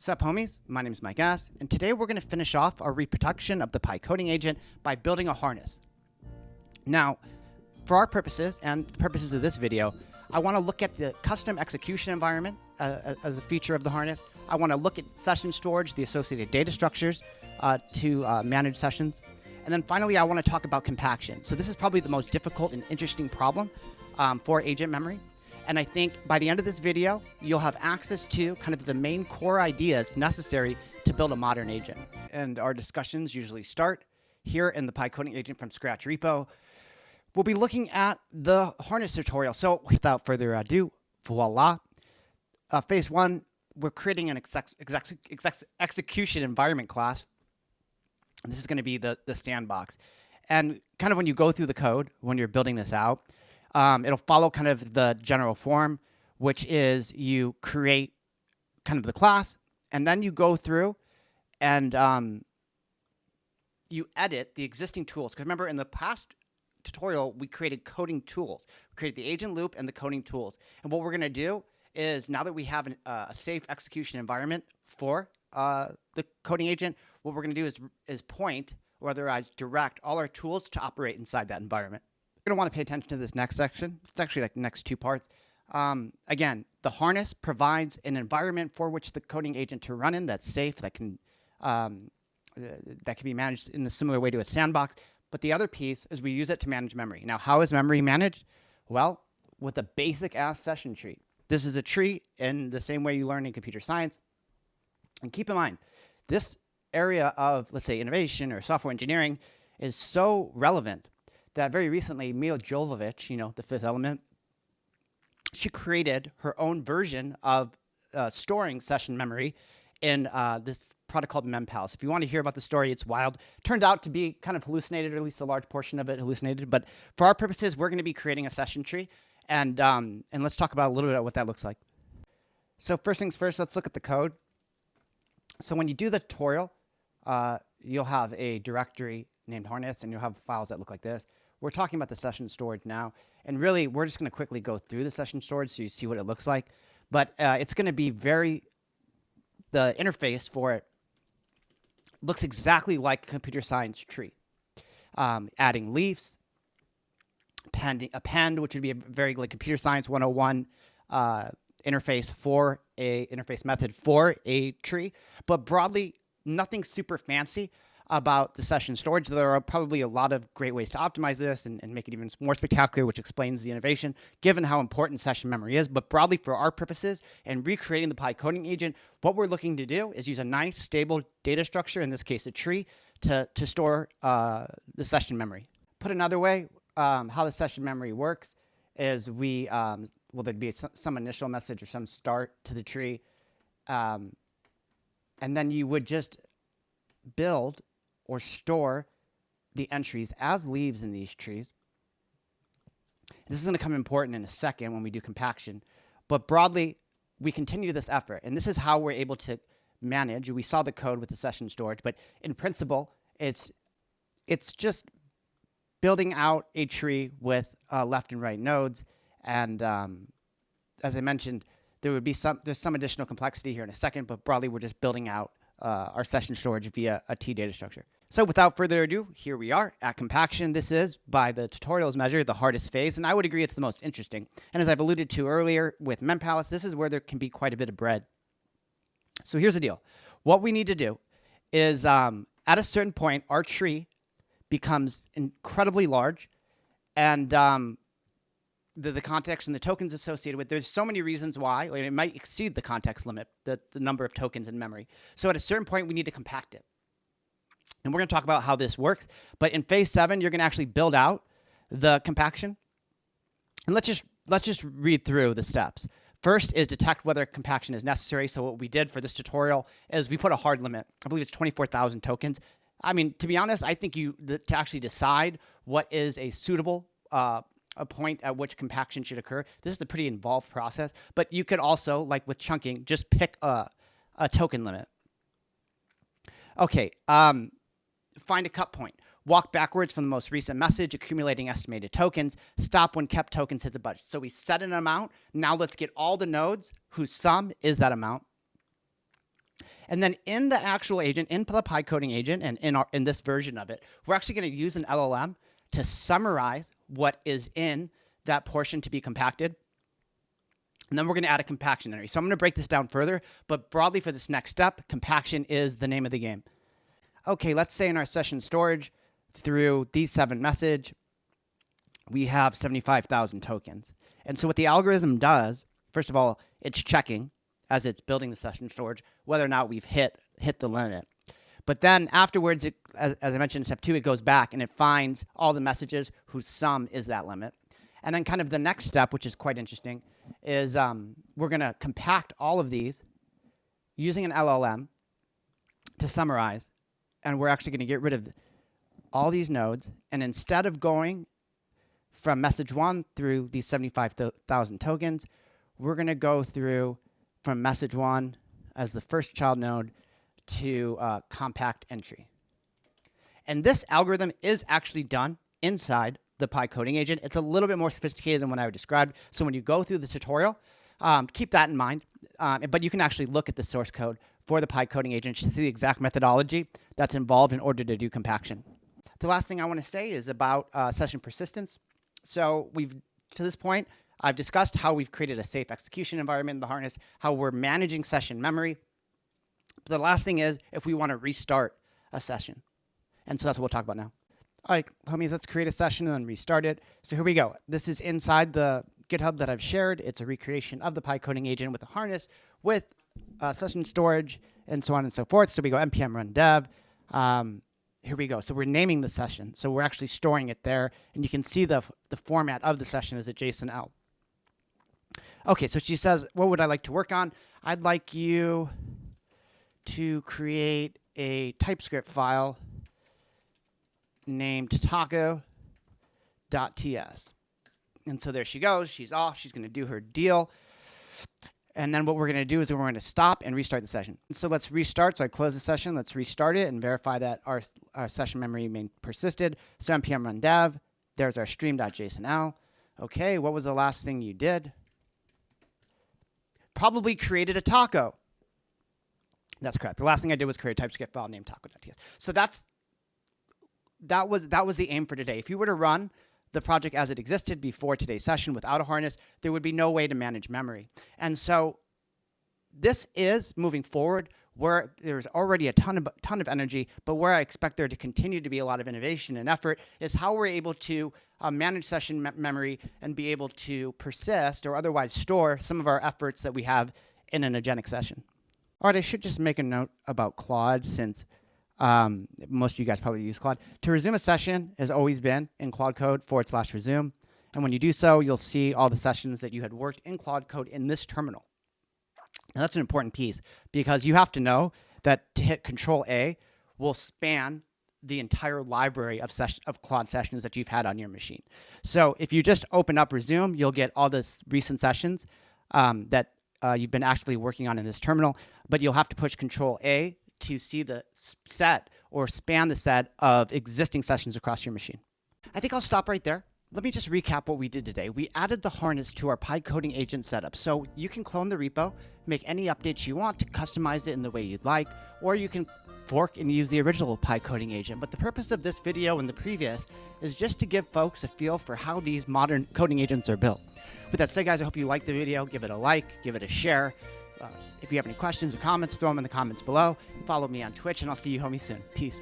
Sup homies, my name is Mike Ass, and today we're going to finish off our reproduction of the PyCoding agent by building a harness. Now, for our purposes and the purposes of this video, I want to look at the custom execution environment as a feature of the harness. I want to look at session storage, the associated data structures to manage sessions. And then finally, I want to talk about compaction. So this is probably the most difficult and interesting problem for agent memory. And I think by the end of this video, you'll have access to kind of the main core ideas necessary to build a modern agent. And our discussions usually start here in the PyCoding agent from scratch repo. We'll be looking at the harness tutorial. So without further ado, voila. Phase one, we're creating an execution environment class. And this is going to be the sandbox. And kind of when you go through the code, when you're building this out, it'll follow kind of the general form, which is you create kind of the class, and then you go through and you edit the existing tools. Because remember, in the past tutorial, we created coding tools. We created the agent loop and the coding tools. And what we're going to do is, now that we have a safe execution environment for the coding agent, what we're going to do is point, or otherwise direct, all our tools to operate inside that environment. You're going to want to pay attention to this next section. It's actually like the next two parts. Again, the harness provides an environment for which the coding agent to run in that's safe, that can be managed in a similar way to a sandbox. But the other piece is we use it to manage memory. Now, how is memory managed? Well, with a basic ass session tree. This is a tree in the same way you learn in computer science. And keep in mind, this area of, let's say, innovation or software engineering is so relevant that very recently, Mila Jovovich, the Fifth Element, she created her own version of storing session memory in this product called MemPals. If you want to hear about the story, it's wild. Turned out to be kind of hallucinated, or at least a large portion of it hallucinated. But for our purposes, we're going to be creating a session tree. And let's talk about a little bit about what that looks like. So first things first, let's look at the code. So when you do the tutorial, you'll have a directory named harness, and you'll have files that look like this. We're talking about the session storage now, and really, we're just going to quickly go through the session storage so you see what it looks like. But it's going to be the interface for it looks exactly like a computer science tree. Adding leaves, append, which would be a very like computer science 101 interface method for a tree, but broadly, nothing super fancy about the session storage. There are probably a lot of great ways to optimize this and make it even more spectacular, which explains the innovation, given how important session memory is. But broadly, for our purposes and recreating the PyCoding agent, what we're looking to do is use a nice, stable data structure, in this case a tree, to store the session memory. Put another way, how the session memory works is there'd be some initial message or some start to the tree, and then you would just build or store the entries as leaves in these trees. This is going to come important in a second when we do compaction, but broadly, we continue this effort, and this is how we're able to manage. We saw the code with the session storage, but in principle, it's just building out a tree with left and right nodes, and as I mentioned, there's some additional complexity here in a second, but broadly, we're just building out our session storage via a T data structure. So without further ado, here we are at compaction. This is, by the tutorial's measure, the hardest phase, and I would agree it's the most interesting. And as I've alluded to earlier with MemPals, this is where there can be quite a bit of bread. So here's the deal. What we need to do is, at a certain point, our tree becomes incredibly large, and the context and the tokens associated with, there's so many reasons why it might exceed the context limit, the number of tokens in memory. So at a certain point, we need to compact it. And we're going to talk about how this works. But in phase 7, you're going to actually build out the compaction. And let's just read through the steps. First is detect whether compaction is necessary. So what we did for this tutorial is we put a hard limit. I believe it's 24,000 tokens. I mean, to be honest, I think to actually decide what is a suitable a point at which compaction should occur, this is a pretty involved process. But you could also, like with chunking, just pick a token limit. Okay, find a cut point. Walk backwards from the most recent message, accumulating estimated tokens. Stop when kept tokens hits a budget. So we set an amount. Now let's get all the nodes whose sum is that amount. And then in the actual agent, in the Pi coding agent, and in this version of it, we're actually going to use an LLM to summarize what is in that portion to be compacted. And then we're going to add a compaction entry. So I'm going to break this down further, but broadly for this next step, compaction is the name of the game. Okay, let's say in our session storage, through these 7 message, we have 75,000 tokens. And so what the algorithm does, first of all, it's checking as it's building the session storage whether or not we've hit the limit. But then afterwards, as I mentioned in step 2, it goes back and it finds all the messages whose sum is that limit. And then kind of the next step, which is quite interesting, is we're going to compact all of these using an LLM to summarize. And we're actually going to get rid of all these nodes. And instead of going from message 1 through these 75,000 tokens, we're going to go through from message 1 as the first child node to compact entry. And this algorithm is actually done inside the Pi coding agent. It's a little bit more sophisticated than what I described. So when you go through the tutorial, keep that in mind. But you can actually look at the source code for the Pi coding agent to see the exact methodology that's involved in order to do compaction. The last thing I want to say is about session persistence. So to this point, I've discussed how we've created a safe execution environment in the harness, how we're managing session memory. But the last thing is if we want to restart a session. And so that's what we'll talk about now. All right, homies, let's create a session and then restart it. So here we go. This is inside the GitHub that I've shared. It's a recreation of the Pi coding agent with a harness, with session storage, and so on and so forth. So we go npm run dev. Here we go. So we're naming the session. So we're actually storing it there. And you can see the format of the session is a JSON-L. Okay, so she says, what would I like to work on? I'd like you to create a TypeScript file named taco.ts. And so there she goes. She's off. She's going to do her deal. And then what we're going to do is we're going to stop and restart the session. So let's restart. So I close the session. Let's restart it and verify that our session memory remained persisted. So npm run dev. There's our stream.jsonl. Okay, what was the last thing you did? Probably created a taco. That's correct. The last thing I did was create a TypeScript file named taco.ts. So that was the aim for today. If you were to run the project as it existed before today's session without a harness, there would be no way to manage memory. And so this is moving forward where there's already a ton of energy, but where I expect there to continue to be a lot of innovation and effort is how we're able to manage session memory and be able to persist or otherwise store some of our efforts that we have in an agentic session. All right, I should just make a note about Claude since most of you guys probably use Claude. To resume a session has always been in Claude Code /resume. And when you do so, you'll see all the sessions that you had worked in Claude Code in this terminal. Now that's an important piece because you have to know that to hit Control-A will span the entire library of Claude sessions that you've had on your machine. So if you just open up resume, you'll get all the recent sessions that you've been actively working on in this terminal, but you'll have to push Control-A to see the set or span the set of existing sessions across your machine. I think I'll stop right there. Let me just recap what we did today. We added the harness to our Pi coding agent setup. So you can clone the repo, make any updates you want to customize it in the way you'd like, or you can fork and use the original Pi coding agent. But the purpose of this video and the previous is just to give folks a feel for how these modern coding agents are built. With that said, guys, I hope you liked the video. Give it a like, give it a share. If you have any questions or comments, throw them in the comments below. Follow me on Twitch, and I'll see you homies soon. Peace.